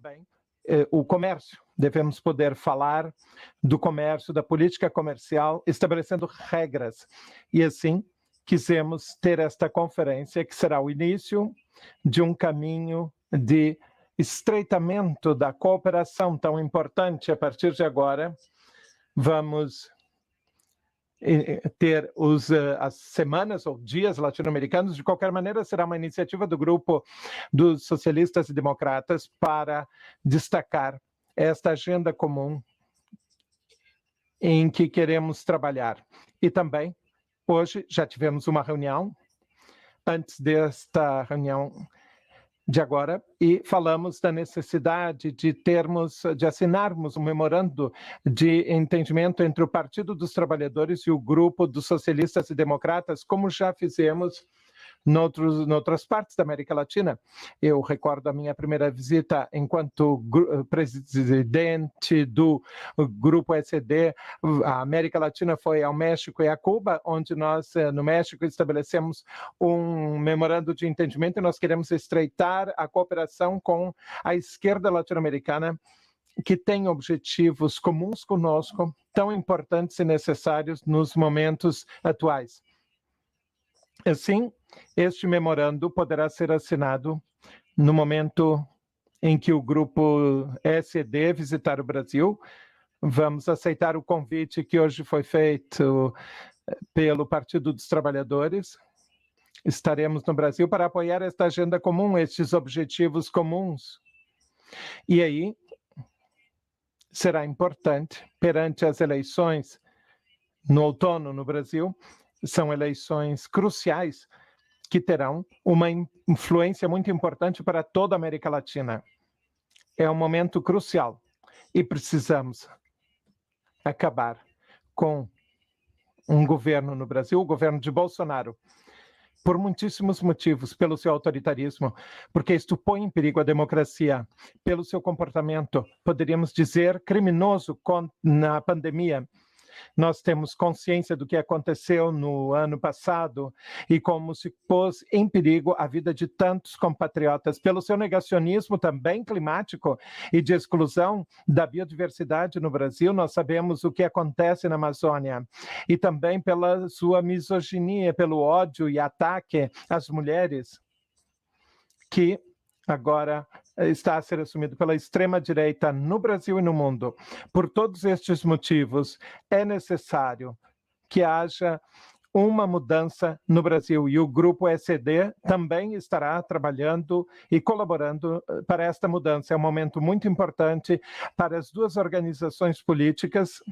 Também o comércio. Devemos poder falar do comércio, da política comercial, estabelecendo regras. E assim, quisemos ter esta conferência, que será o início de um caminho de estreitamento da cooperação tão importante. A partir de agora, vamos ter as semanas ou dias latino-americanos. De qualquer maneira, será uma iniciativa do grupo dos socialistas e democratas para destacar esta agenda comum em que queremos trabalhar. E também, hoje, já tivemos uma reunião, antes desta reunião de agora, e falamos da necessidade de assinarmos um memorando de entendimento entre o Partido dos Trabalhadores e o grupo dos socialistas e democratas, como já fizemos noutras partes da América Latina. Eu recordo a minha primeira visita enquanto presidente do Grupo SED. A América Latina foi ao México e a Cuba, onde nós, no México, estabelecemos um memorando de entendimento e nós queremos estreitar a cooperação com a esquerda latino-americana, que tem objetivos comuns conosco, tão importantes e necessários nos momentos atuais. Assim, este memorando poderá ser assinado no momento em que o grupo SED visitar o Brasil. Vamos aceitar o convite que hoje foi feito pelo Partido dos Trabalhadores. Estaremos no Brasil para apoiar esta agenda comum, estes objetivos comuns. E aí, será importante, perante as eleições no outono no Brasil, são eleições cruciais que terão uma influência muito importante para toda a América Latina. É um momento crucial e precisamos acabar com um governo no Brasil, o governo de Bolsonaro, por muitíssimos motivos, pelo seu autoritarismo, porque isto põe em perigo a democracia, pelo seu comportamento, poderíamos dizer, criminoso na pandemia. Nós temos consciência do que aconteceu no ano passado e como se pôs em perigo a vida de tantos compatriotas, pelo seu negacionismo também climático e de exclusão da biodiversidade no Brasil. Nós sabemos o que acontece na Amazônia e também pela sua misoginia, pelo ódio e ataque às mulheres, que agora está a ser assumido pela extrema-direita no Brasil e no mundo. Por todos estes motivos, é necessário que haja uma mudança no Brasil e o Grupo SED também estará trabalhando e colaborando para esta mudança. É um momento muito importante para as duas organizações políticas.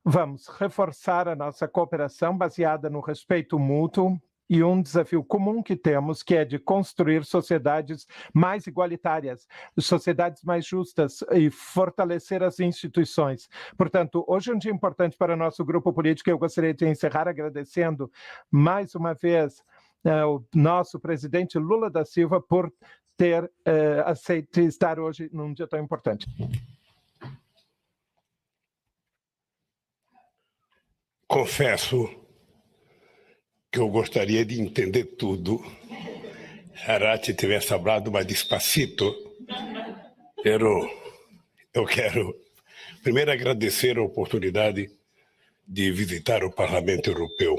Vamos reforçar a nossa cooperação baseada no respeito mútuo e um desafio comum que temos, que é de construir sociedades mais igualitárias, sociedades mais justas e fortalecer as instituições. Portanto, hoje é um dia importante para o nosso grupo político. Eu gostaria de encerrar agradecendo mais uma vez o nosso presidente Lula da Silva por ter aceito estar hoje num dia tão importante. Confesso que eu gostaria de entender tudo. Arati tivesse falado mais despacito. Eu quero primeiro agradecer a oportunidade de visitar o Parlamento Europeu.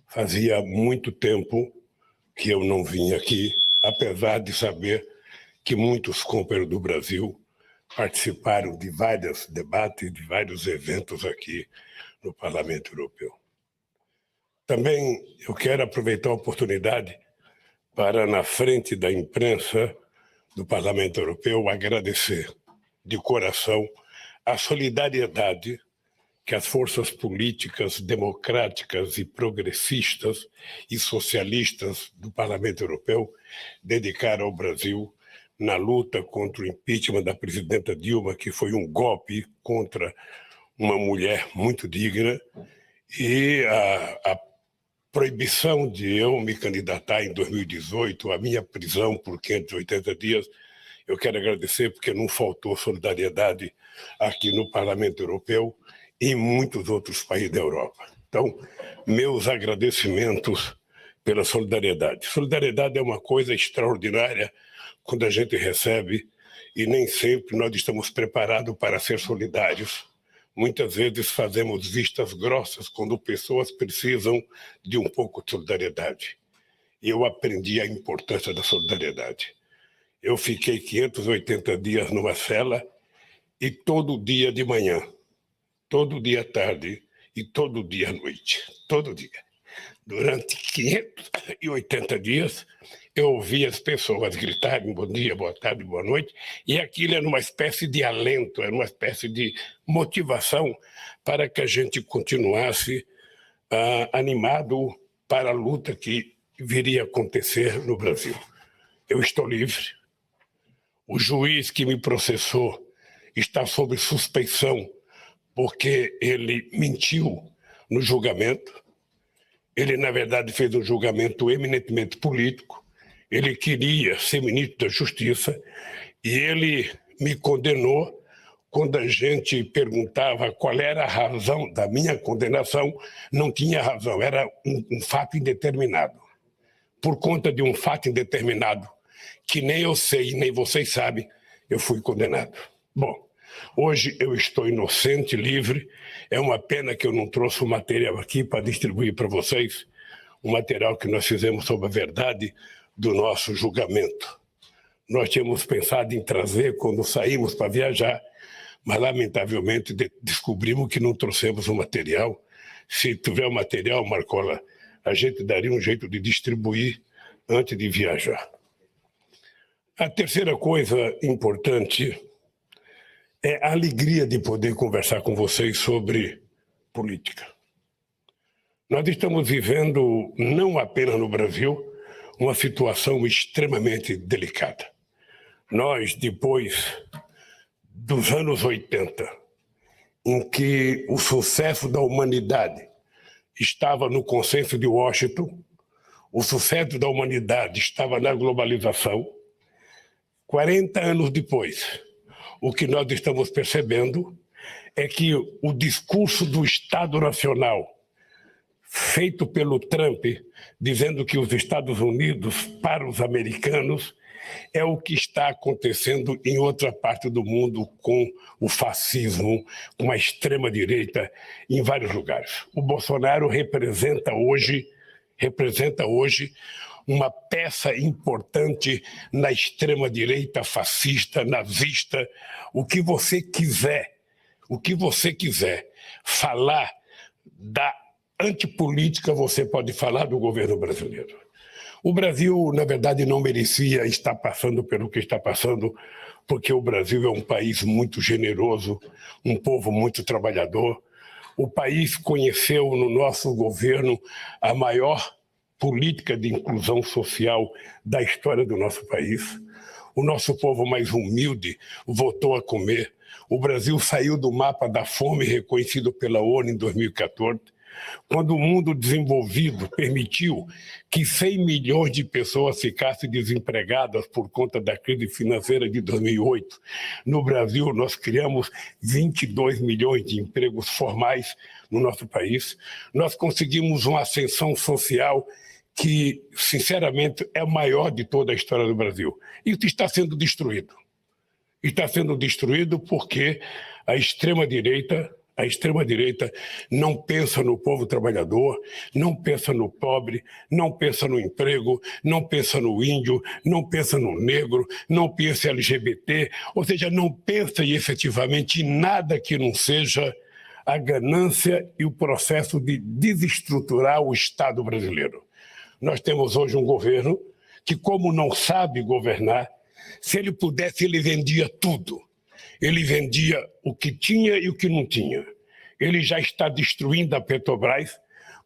Fazia muito tempo que eu não vinha aqui, apesar de saber que muitos companheiros do Brasil participaram de vários debates, de vários eventos aqui no Parlamento Europeu. Também eu quero aproveitar a oportunidade para, na frente da imprensa do Parlamento Europeu, agradecer de coração a solidariedade que as forças políticas democráticas e progressistas e socialistas do Parlamento Europeu dedicaram ao Brasil na luta contra o impeachment da presidenta Dilma, que foi um golpe contra uma mulher muito digna, e a proibição de eu me candidatar em 2018, a minha prisão por 580 dias, eu quero agradecer porque não faltou solidariedade aqui no Parlamento Europeu e em muitos outros países da Europa. Então, meus agradecimentos pela solidariedade. Solidariedade é uma coisa extraordinária quando a gente recebe, e nem sempre nós estamos preparados para ser solidários. Muitas vezes fazemos vistas grossas quando pessoas precisam de um pouco de solidariedade. E eu aprendi a importância da solidariedade. Eu fiquei 580 dias numa cela e todo dia de manhã, todo dia à tarde e todo dia à noite, todo dia. Durante 580 dias, eu ouvia as pessoas gritarem bom dia, boa tarde, boa noite, e aquilo era uma espécie de alento, era uma espécie de motivação para que a gente continuasse animado para a luta que viria a acontecer no Brasil. Eu estou livre. O juiz que me processou está sob suspeição porque ele mentiu no julgamento. Ele, na verdade, fez um julgamento eminentemente político. Ele queria ser ministro da Justiça e ele me condenou quando a gente perguntava qual era a razão da minha condenação. Não tinha razão, era um fato indeterminado. Por conta de um fato indeterminado, que nem eu sei, nem vocês sabem, eu fui condenado. Bom, hoje eu estou inocente, livre. É uma pena que eu não trouxe o material aqui para distribuir para vocês, o material que nós fizemos sobre a verdade do nosso julgamento. Nós tínhamos pensado em trazer quando saímos para viajar, mas lamentavelmente descobrimos que não trouxemos o material. Se tiver o material, Marcola, a gente daria um jeito de distribuir antes de viajar. A terceira coisa importante é a alegria de poder conversar com vocês sobre política. Nós estamos vivendo, não apenas no Brasil, uma situação extremamente delicada. Nós, depois dos anos 80, em que o sucesso da humanidade estava no consenso de Washington, o sucesso da humanidade estava na globalização. 40 anos depois, o que nós estamos percebendo é que o discurso do Estado Nacional, feito pelo Trump, dizendo que os Estados Unidos para os americanos, é o que está acontecendo em outra parte do mundo com o fascismo, com a extrema-direita em vários lugares. O Bolsonaro representa hoje uma peça importante na extrema-direita fascista, nazista, o que você quiser falar da antipolítica, você pode falar do governo brasileiro. O Brasil, na verdade, não merecia estar passando pelo que está passando, porque o Brasil é um país muito generoso, um povo muito trabalhador. O país conheceu no nosso governo a maior política de inclusão social da história do nosso país. O nosso povo mais humilde voltou a comer. O Brasil saiu do mapa da fome reconhecido pela ONU em 2014. Quando o mundo desenvolvido permitiu que 100 milhões de pessoas ficassem desempregadas por conta da crise financeira de 2008, no Brasil nós criamos 22 milhões de empregos formais no nosso país. Nós conseguimos uma ascensão social que, sinceramente, é a maior de toda a história do Brasil. Isso está sendo destruído. Está sendo destruído porque a extrema-direita não pensa no povo trabalhador, não pensa no pobre, não pensa no emprego, não pensa no índio, não pensa no negro, não pensa em LGBT, ou seja, não pensa efetivamente em nada que não seja a ganância e o processo de desestruturar o Estado brasileiro. Nós temos hoje um governo que, como não sabe governar, se ele pudesse, ele vendia tudo. Ele vendia o que tinha e o que não tinha. Ele já está destruindo a Petrobras,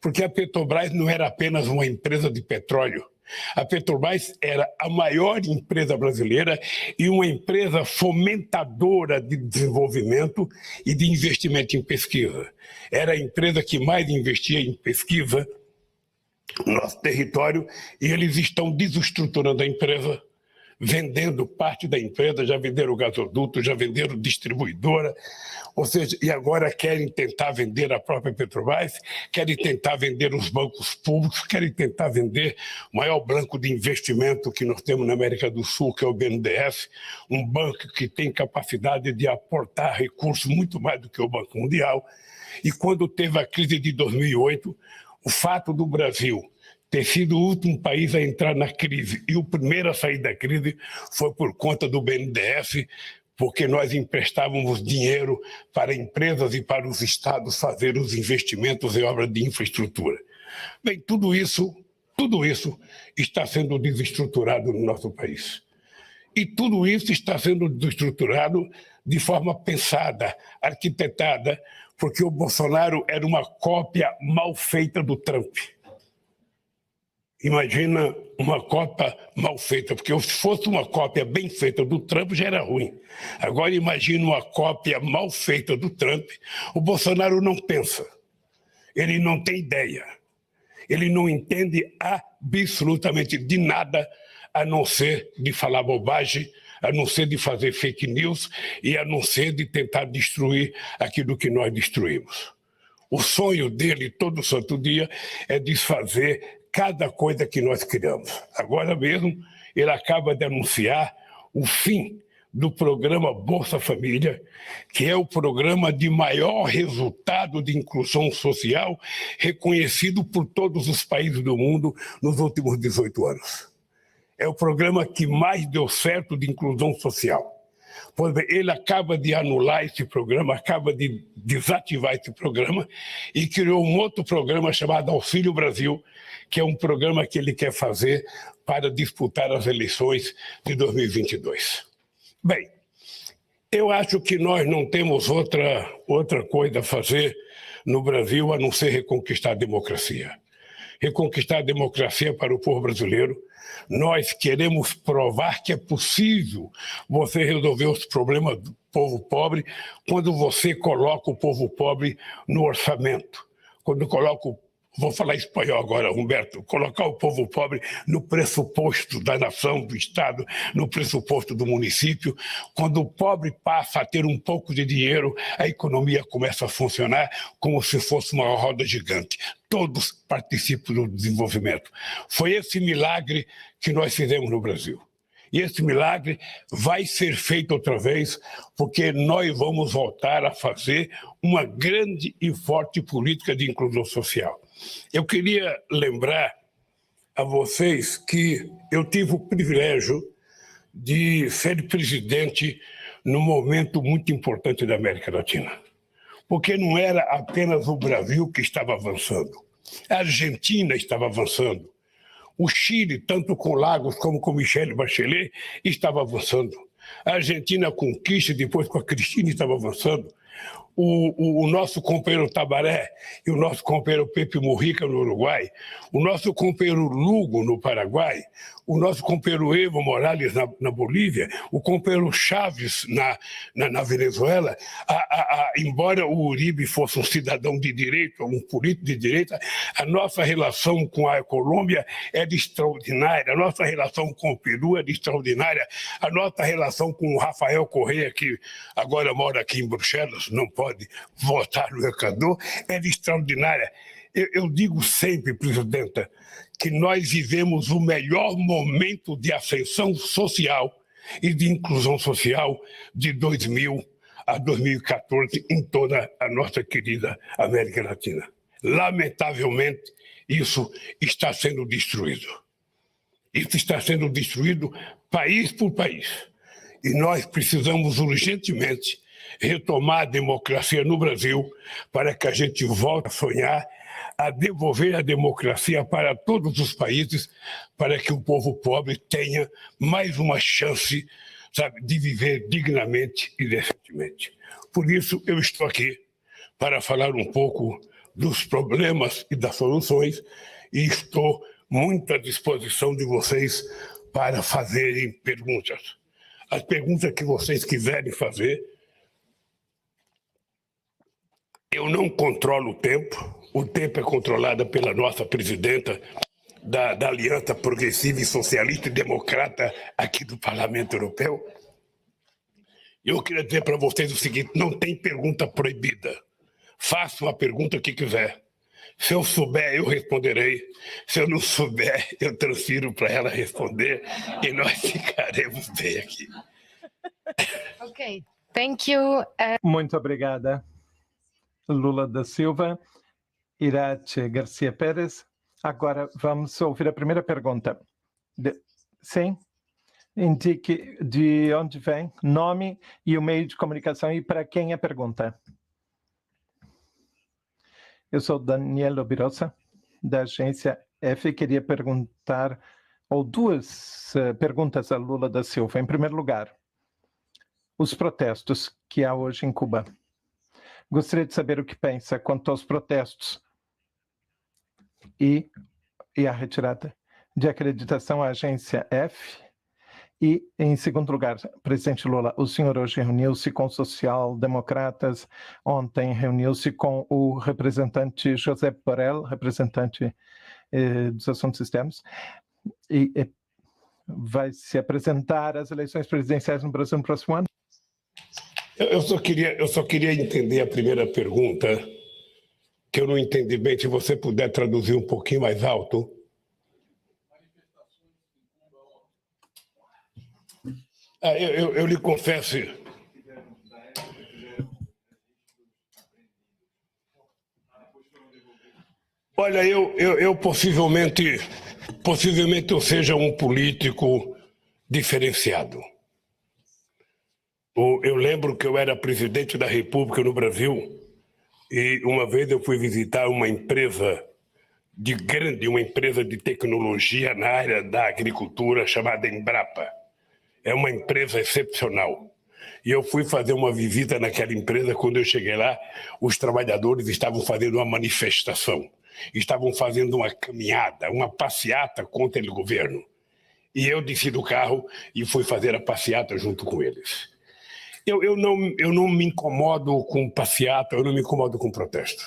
porque a Petrobras não era apenas uma empresa de petróleo. A Petrobras era a maior empresa brasileira e uma empresa fomentadora de desenvolvimento e de investimento em pesquisa. Era a empresa que mais investia em pesquisa no nosso território e eles estão desestruturando a empresa, vendendo parte da empresa, já venderam gasoduto, já venderam distribuidora, ou seja, e agora querem tentar vender a própria Petrobras, querem tentar vender os bancos públicos, querem tentar vender o maior banco de investimento que nós temos na América do Sul, que é o BNDES, um banco que tem capacidade de aportar recursos muito mais do que o Banco Mundial. E quando teve a crise de 2008, o fato do Brasil ter sido o último país a entrar na crise e o primeiro a sair da crise foi por conta do BNDES, porque nós emprestávamos dinheiro para empresas e para os estados fazer os investimentos em obras de infraestrutura. Bem, tudo isso está sendo desestruturado no nosso país. E tudo isso está sendo desestruturado de forma pensada, arquitetada, porque o Bolsonaro era uma cópia mal feita do Trump. Imagina uma cópia mal feita, porque se fosse uma cópia bem feita do Trump já era ruim. Agora imagina uma cópia mal feita do Trump. O Bolsonaro não pensa, ele não tem ideia, ele não entende absolutamente de nada, a não ser de falar bobagem, a não ser de fazer fake news e a não ser de tentar destruir aquilo que nós destruímos. O sonho dele todo santo dia é desfazer cada coisa que nós criamos. Agora mesmo, ele acaba de anunciar o fim do programa Bolsa Família, que é o programa de maior resultado de inclusão social reconhecido por todos os países do mundo nos últimos 18 anos. É o programa que mais deu certo de inclusão social. Pois bem, ele acaba de anular esse programa, acaba de desativar esse programa e criou um outro programa chamado Auxílio Brasil, que é um programa que ele quer fazer para disputar as eleições de 2022. Bem, eu acho que nós não temos outra coisa a fazer no Brasil a não ser reconquistar a democracia. Reconquistar a democracia para o povo brasileiro. Nós queremos provar que é possível você resolver os problemas do povo pobre quando você coloca o povo pobre no orçamento, quando coloca vou falar espanhol agora, Humberto, colocar o povo pobre no pressuposto da nação, do Estado, no pressuposto do município. Quando o pobre passa a ter um pouco de dinheiro, a economia começa a funcionar como se fosse uma roda gigante. Todos participam do desenvolvimento. Foi esse milagre que nós fizemos no Brasil. E esse milagre vai ser feito outra vez, porque nós vamos voltar a fazer uma grande e forte política de inclusão social. Eu queria lembrar a vocês que eu tive o privilégio de ser presidente num momento muito importante da América Latina, porque não era apenas o Brasil que estava avançando, a Argentina estava avançando, o Chile, tanto com Lagos como com Michelle Bachelet, estava avançando. A Argentina com Kirchner, depois com a Cristina, estava avançando. O nosso companheiro Tabaré e o nosso companheiro Pepe Mujica no Uruguai, o nosso companheiro Lugo no Paraguai, o nosso companheiro Evo Morales na Bolívia, o companheiro Chaves na Venezuela, embora o Uribe fosse um cidadão de direito, um político de direita, a nossa relação com a Colômbia era extraordinária, a nossa relação com o Peru era extraordinária, a nossa relação com o Rafael Correa, que agora mora aqui em Bruxelas, não pode votar no Equador, era extraordinária. Eu digo sempre, presidenta, que nós vivemos o melhor momento de ascensão social e de inclusão social de 2000 a 2014 em toda a nossa querida América Latina. Lamentavelmente, isso está sendo destruído. Isso está sendo destruído país por país. E nós precisamos urgentemente retomar a democracia no Brasil para que a gente volte a sonhar, a devolver a democracia para todos os países, para que o povo pobre tenha mais uma chance, sabe, de viver dignamente e decentemente. Por isso, eu estou aqui para falar um pouco dos problemas e das soluções e estou muito à disposição de vocês para fazerem perguntas. As perguntas que vocês quiserem fazer. Eu não controlo o tempo é controlado pela nossa presidenta, da Aliança Progressiva e Socialista e Democrata aqui do Parlamento Europeu. Eu queria dizer para vocês o seguinte, não tem pergunta proibida. Façam a pergunta que quiser. Se eu souber, eu responderei. Se eu não souber, eu transfiro para ela responder e nós ficaremos bem aqui. Ok, thank you. Muito obrigada, Lula da Silva, Irache Garcia Pérez. Agora vamos ouvir a primeira pergunta. Sim? Indique de onde vem, nome e o meio de comunicação e para quem é a pergunta. Eu sou Daniel Birosa, da agência F. Queria perguntar, ou duas perguntas a Lula da Silva. Em primeiro lugar, os protestos que há hoje em Cuba. Gostaria de saber o que pensa quanto aos protestos e a retirada de acreditação à agência F. E, em segundo lugar, presidente Lula, o senhor hoje reuniu-se com social-democratas, ontem reuniu-se com o representante José Borrell, representante dos assuntos externos, e vai se apresentar às eleições presidenciais no Brasil no próximo ano? Eu só queria entender a primeira pergunta, que eu não entendi bem. Se você puder traduzir um pouquinho mais alto. Eu lhe confesso. Olha, eu possivelmente eu seja um político diferenciado. Eu lembro que eu era presidente da República no Brasil e uma vez eu fui visitar uma empresa uma empresa de tecnologia na área da agricultura chamada Embrapa. É uma empresa excepcional. E eu fui fazer uma visita naquela empresa. Quando eu cheguei lá, os trabalhadores estavam fazendo uma manifestação, estavam fazendo uma caminhada, uma passeata contra o governo. E eu desci do carro e fui fazer a passeata junto com eles. Eu não me incomodo com passeata, eu não me incomodo com protesto.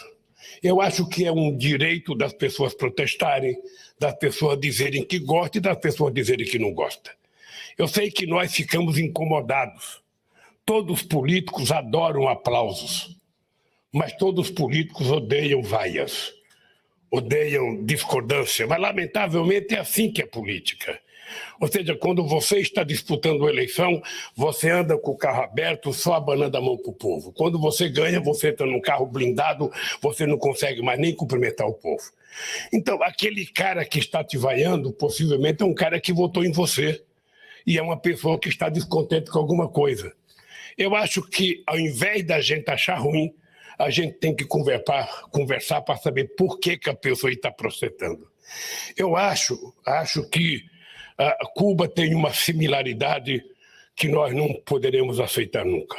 Eu acho que é um direito das pessoas protestarem, das pessoas dizerem que gostam e das pessoas dizerem que não gostam. Eu sei que nós ficamos incomodados. Todos os políticos adoram aplausos, mas todos os políticos odeiam vaias, odeiam discordância. Mas, lamentavelmente, é assim que é política. Ou seja, quando você está disputando a eleição, você anda com o carro aberto, só abanando a mão para o povo. Quando você ganha, você entra num carro blindado, você não consegue mais nem cumprimentar o povo. Então, aquele cara que está te vaiando, possivelmente é um cara que votou em você. E é uma pessoa que está descontente com alguma coisa. Eu acho que, ao invés da gente achar ruim, a gente tem que conversar para saber por que a pessoa está protestando. Eu acho que Cuba tem uma similaridade que nós não poderemos aceitar nunca.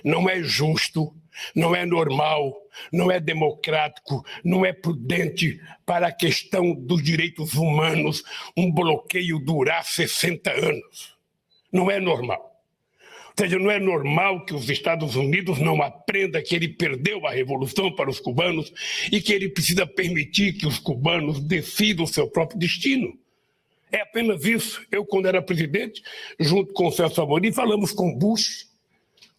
Não é justo, não é normal, não é democrático, não é prudente para a questão dos direitos humanos um bloqueio durar 60 anos. Não é normal. Ou seja, não é normal que os Estados Unidos não aprendam que ele perdeu a revolução para os cubanos e que ele precisa permitir que os cubanos decidam o seu próprio destino. É apenas isso. Eu, quando era presidente, junto com o Celso Amorim, falamos com Bush.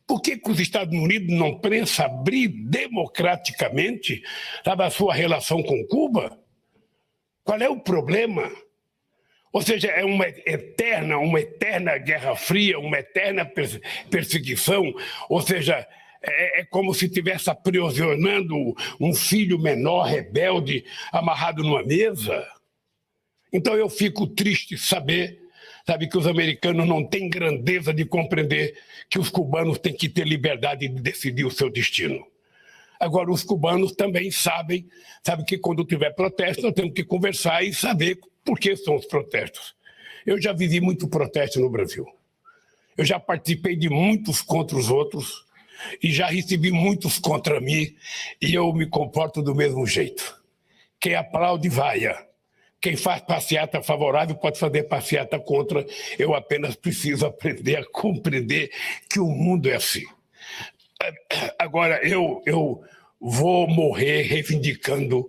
Por que os Estados Unidos não pensam abrir democraticamente a sua relação com Cuba? Qual é o problema? Ou seja, é uma eterna Guerra Fria, uma eterna perseguição. Ou seja, é como se estivesse aprisionando um filho menor, rebelde, amarrado numa mesa. Então eu fico triste saber, que os americanos não têm grandeza de compreender que os cubanos têm que ter liberdade de decidir o seu destino. Agora, os cubanos também sabem que quando tiver protesto, nós temos que conversar e saber por que são os protestos. Eu já vivi muito protesto no Brasil. Eu já participei de muitos contra os outros e já recebi muitos contra mim e eu me comporto do mesmo jeito. Quem aplaude, vaia. Quem faz passeata favorável pode fazer passeata contra. Eu apenas preciso aprender a compreender que o mundo é assim. Agora, eu vou morrer reivindicando,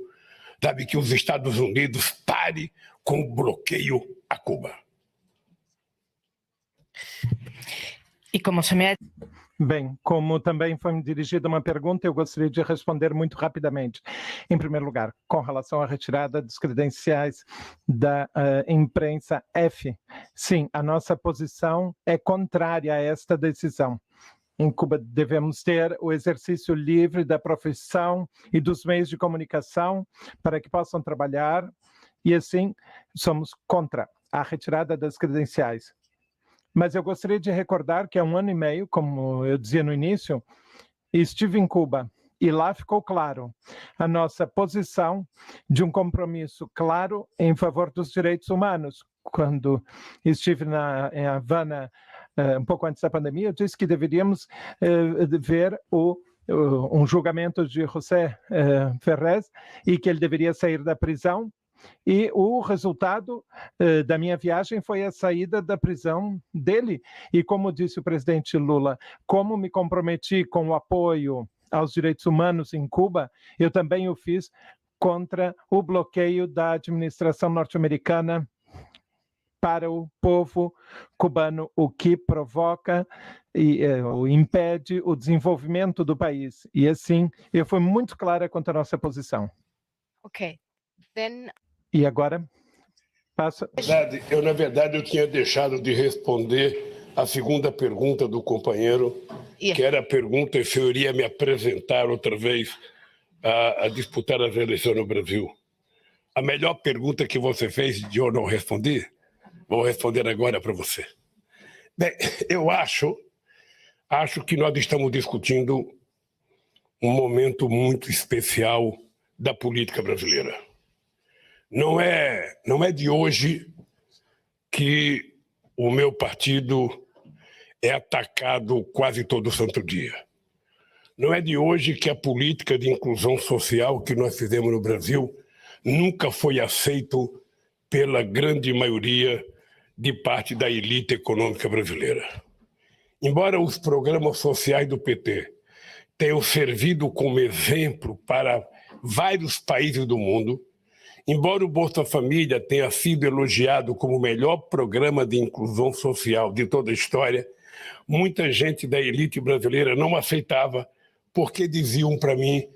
que os Estados Unidos parem com o bloqueio a Cuba. E como se me... Bem, como também foi me dirigida uma pergunta, eu gostaria de responder muito rapidamente. Em primeiro lugar, com relação à retirada dos credenciais da imprensa F, sim, a nossa posição é contrária a esta decisão. Em Cuba devemos ter o exercício livre da profissão e dos meios de comunicação para que possam trabalhar e assim somos contra a retirada das credenciais. Mas eu gostaria de recordar que há 1 ano e meio, como eu dizia no início, estive em Cuba e lá ficou claro a nossa posição de um compromisso claro em favor dos direitos humanos. Quando estive em Havana, um pouco antes da pandemia, eu disse que deveríamos ver um julgamento de José Ferrez e que ele deveria sair da prisão. E o resultado da minha viagem foi a saída da prisão dele. E como disse o presidente Lula, como me comprometi com o apoio aos direitos humanos em Cuba, eu também o fiz contra o bloqueio da administração norte-americana para o povo cubano, o que provoca e impede o desenvolvimento do país. E assim, eu fui muito clara quanto à nossa posição. Ok. Then... E agora, passo... Na verdade, eu tinha deixado de responder a segunda pergunta do companheiro, que era a pergunta se eu iria me apresentar outra vez a disputar as eleições no Brasil. A melhor pergunta que você fez e eu não respondi, vou responder agora para você. Bem, eu acho que nós estamos discutindo um momento muito especial da política brasileira. Não é de hoje que o meu partido é atacado quase todo santo dia. Não é de hoje que a política de inclusão social que nós fizemos no Brasil nunca foi aceito pela grande maioria de parte da elite econômica brasileira. Embora os programas sociais do PT tenham servido como exemplo para vários países do mundo, embora o Bolsa Família tenha sido elogiado como o melhor programa de inclusão social de toda a história, muita gente da elite brasileira não aceitava porque diziam para mim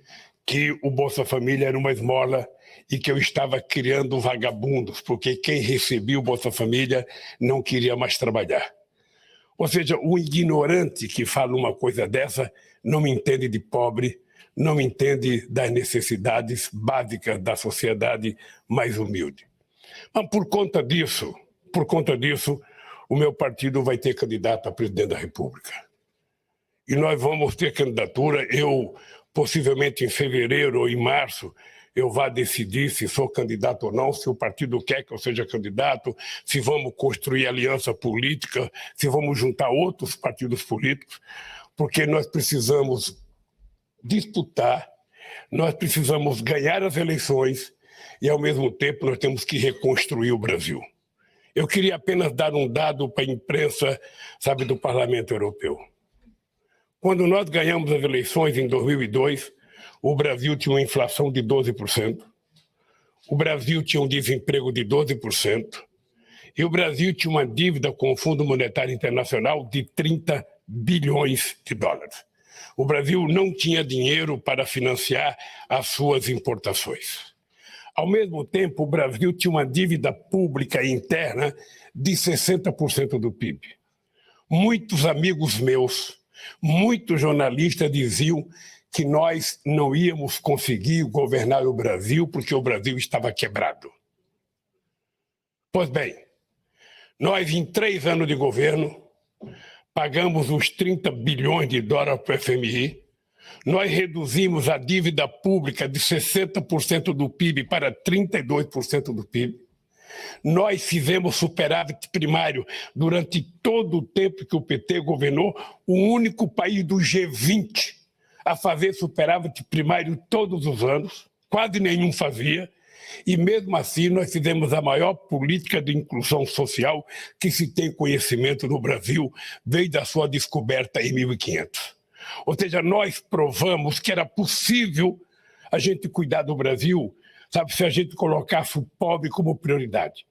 que o Bolsa Família era uma esmola e que eu estava criando vagabundos, porque quem recebia o Bolsa Família não queria mais trabalhar. Ou seja, o ignorante que fala uma coisa dessa não entende de pobre, não entende das necessidades básicas da sociedade mais humilde. Mas por conta disso, o meu partido vai ter candidato a presidente da República. E nós vamos ter candidatura, possivelmente em fevereiro ou em março, eu vá decidir se sou candidato ou não, se o partido quer que eu seja candidato, se vamos construir aliança política, se vamos juntar outros partidos políticos, porque nós precisamos disputar, nós precisamos ganhar as eleições e, ao mesmo tempo, nós temos que reconstruir o Brasil. Eu queria apenas dar um dado para a imprensa, do Parlamento Europeu. Quando nós ganhamos as eleições em 2002, o Brasil tinha uma inflação de 12%, o Brasil tinha um desemprego de 12%, e o Brasil tinha uma dívida com o Fundo Monetário Internacional de 30 bilhões de dólares. O Brasil não tinha dinheiro para financiar as suas importações. Ao mesmo tempo, o Brasil tinha uma dívida pública interna de 60% do PIB. Muitos amigos meus, muitos jornalistas diziam que nós não íamos conseguir governar o Brasil porque o Brasil estava quebrado. Pois bem, nós em 3 anos de governo pagamos os 30 bilhões de dólares para o FMI, nós reduzimos a dívida pública de 60% do PIB para 32% do PIB, nós fizemos superávit primário durante todo o tempo que o PT governou, o único país do G20 a fazer superávit primário todos os anos, quase nenhum fazia, e mesmo assim nós fizemos a maior política de inclusão social que se tem conhecimento no Brasil desde a sua descoberta em 1500. Ou seja, nós provamos que era possível a gente cuidar do Brasil sabe, se a gente colocasse o pobre como prioridade.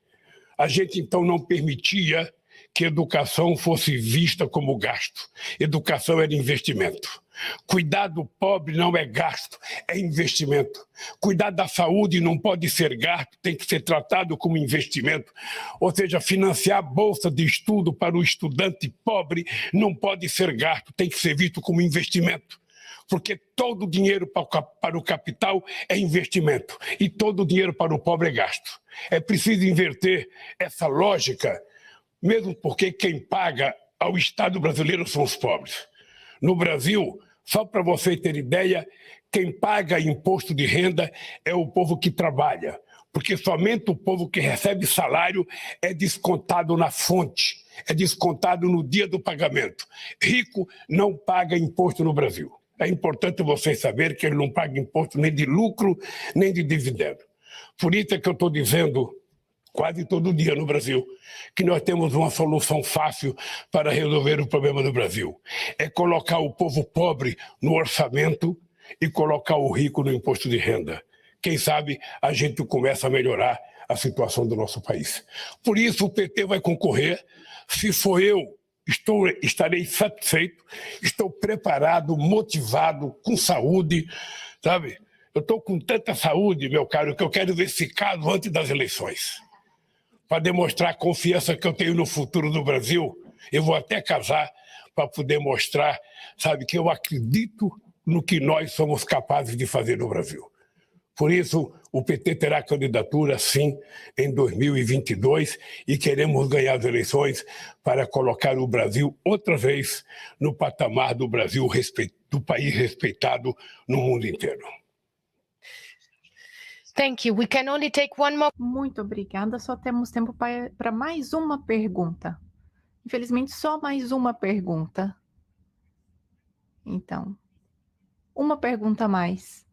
A gente, então, não permitia que educação fosse vista como gasto. Educação era investimento. Cuidar do pobre não é gasto, é investimento. Cuidar da saúde não pode ser gasto, tem que ser tratado como investimento. Ou seja, financiar a bolsa de estudo para o estudante pobre não pode ser gasto, tem que ser visto como investimento. Porque todo o dinheiro para o capital é investimento e todo o dinheiro para o pobre é gasto. É preciso inverter essa lógica, mesmo porque quem paga ao Estado brasileiro são os pobres. No Brasil, só para você ter ideia, quem paga imposto de renda é o povo que trabalha, porque somente o povo que recebe salário é descontado na fonte, é descontado no dia do pagamento. Rico não paga imposto no Brasil. É importante vocês saberem que ele não paga imposto nem de lucro, nem de dividendo. Por isso é que eu estou dizendo quase todo dia no Brasil que nós temos uma solução fácil para resolver o problema do Brasil. É colocar o povo pobre no orçamento e colocar o rico no imposto de renda. Quem sabe a gente começa a melhorar a situação do nosso país. Por isso o PT vai concorrer. Se for eu, estarei satisfeito, estou preparado, motivado, com saúde, sabe? Eu estou com tanta saúde, meu caro, que eu quero ver esse caso antes das eleições. Para demonstrar a confiança que eu tenho no futuro do Brasil, eu vou até casar para poder mostrar, sabe, que eu acredito no que nós somos capazes de fazer no Brasil. Por isso, o PT terá candidatura, sim, em 2022 e queremos ganhar as eleições para colocar o Brasil outra vez no patamar do Brasil, do país respeitado no mundo inteiro. Thank you. We can only take one more. Muito obrigada. Só temos tempo para mais uma pergunta. Infelizmente, só mais uma pergunta. Então, uma pergunta a mais.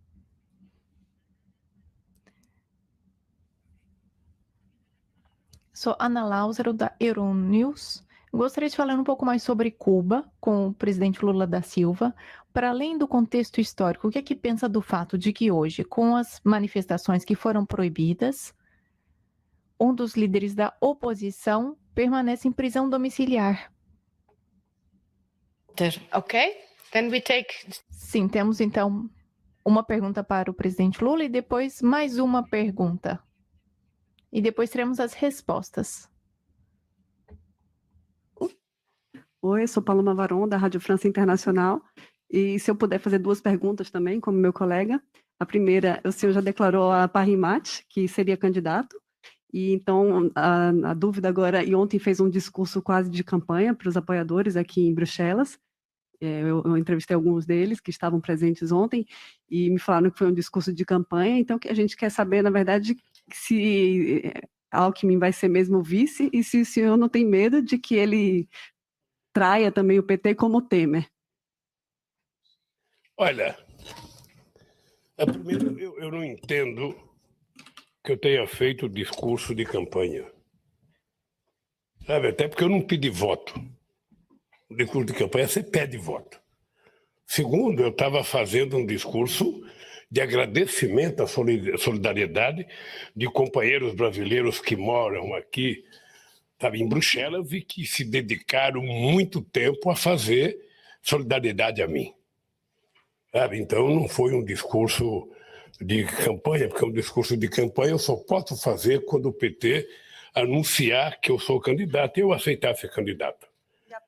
Sou Ana Lázaro, da Euronews. Gostaria de falar um pouco mais sobre Cuba, com o presidente Lula da Silva. Para além do contexto histórico, o que é que pensa do fato de que hoje, com as manifestações que foram proibidas, um dos líderes da oposição permanece em prisão domiciliar? Ok? Then we take. Sim, temos então uma pergunta para o presidente Lula e depois mais uma pergunta. E depois teremos as respostas. Oi, eu sou Paloma Varon, da Rádio França Internacional. E se eu puder fazer duas perguntas também, como meu colega. A primeira, o senhor já declarou a Parimat, que seria candidato. E então, a dúvida agora, e ontem fez um discurso quase de campanha para os apoiadores aqui em Bruxelas. Eu entrevistei alguns deles que estavam presentes ontem e me falaram que foi um discurso de campanha. Então, que a gente quer saber, na verdade, se Alckmin vai ser mesmo vice e se o senhor não tem medo de que ele traia também o PT como Temer. Olha, primeiro, eu não entendo que eu tenha feito discurso de campanha. Sabe, até porque eu não pedi voto. O discurso de campanha, você pede voto. Segundo, eu estava fazendo um discurso de agradecimento à solidariedade de companheiros brasileiros que moram aqui, sabe, em Bruxelas e que se dedicaram muito tempo a fazer solidariedade a mim. Sabe? Então, não foi um discurso de campanha, porque um discurso de campanha eu só posso fazer quando o PT anunciar que eu sou candidato e eu aceitar ser candidato.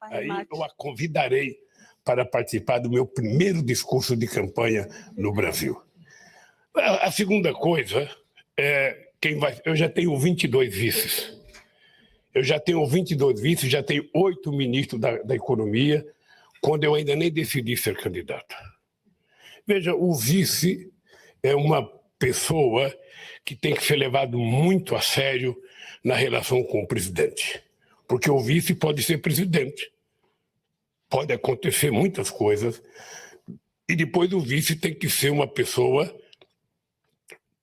Aí eu a convidarei para participar do meu primeiro discurso de campanha no Brasil. A segunda coisa é eu já tenho 22 vices. Eu já tenho 22 vices, já tenho 8 ministros da Economia, quando eu ainda nem decidi ser candidato. Veja, o vice é uma pessoa que tem que ser levado muito a sério na relação com o presidente. Porque o vice pode ser presidente. Pode acontecer muitas coisas. E depois o vice tem que ser uma pessoa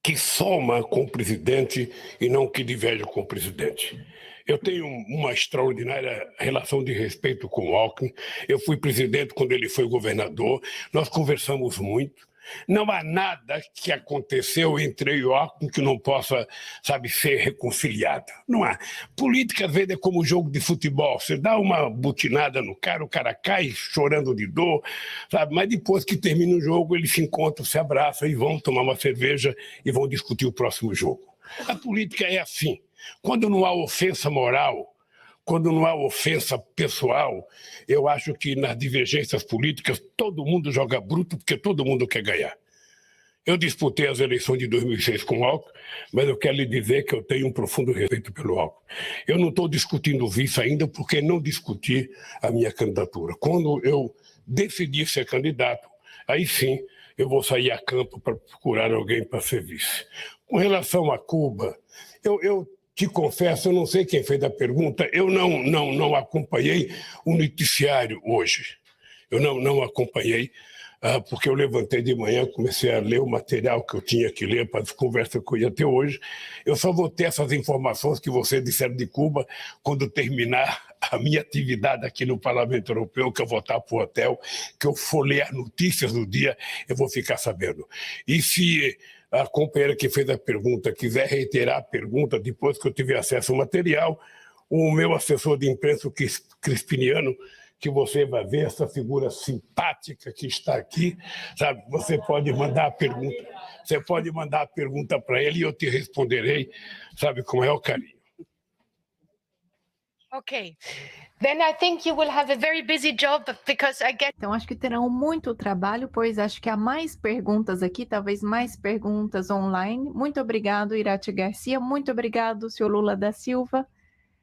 que soma com o presidente e não que diverge com o presidente. Eu tenho uma extraordinária relação de respeito com o Alckmin. Eu fui presidente quando ele foi governador. Nós conversamos muito. Não há nada que aconteceu entre eu e o Alckmin que não possa, sabe, ser reconciliado. Não há. Política, às vezes, é como jogo de futebol. Você dá uma butinada no cara, o cara cai chorando de dor, sabe? Mas depois que termina o jogo, eles se encontram, se abraçam e vão tomar uma cerveja e vão discutir o próximo jogo. A política é assim. Quando não há ofensa moral, quando não há ofensa pessoal, eu acho que nas divergências políticas todo mundo joga bruto porque todo mundo quer ganhar. Eu disputei as eleições de 2006 com o Alckmin, mas eu quero lhe dizer que eu tenho um profundo respeito pelo Alckmin. Eu não estou discutindo vice ainda porque não discuti a minha candidatura. Quando eu decidi ser candidato, aí sim eu vou sair a campo para procurar alguém para ser vice. Com relação a Cuba, eu te confesso, eu não sei quem fez a pergunta, eu não acompanhei o noticiário hoje. Eu não acompanhei, porque eu levantei de manhã, comecei a ler o material que eu tinha que ler para as conversas que eu ia ter hoje. Eu só vou ter essas informações que vocês disseram de Cuba quando terminar a minha atividade aqui no Parlamento Europeu, que eu voltar para o hotel, que eu for ler as notícias do dia, eu vou ficar sabendo. E se a companheira que fez a pergunta quiser reiterar a pergunta depois que eu tiver acesso ao material, o meu assessor de imprensa, o Crispiniano, que você vai ver essa figura simpática que está aqui, sabe? Você pode mandar a pergunta para ele e eu te responderei, sabe, com o maior carinho. Okay. Then I think you will have a very busy job because I get. Então, acho que terão muito trabalho, pois acho que há mais perguntas aqui, talvez mais perguntas online. Muito obrigado, Irati Garcia. Muito obrigado, senhor Lula da Silva.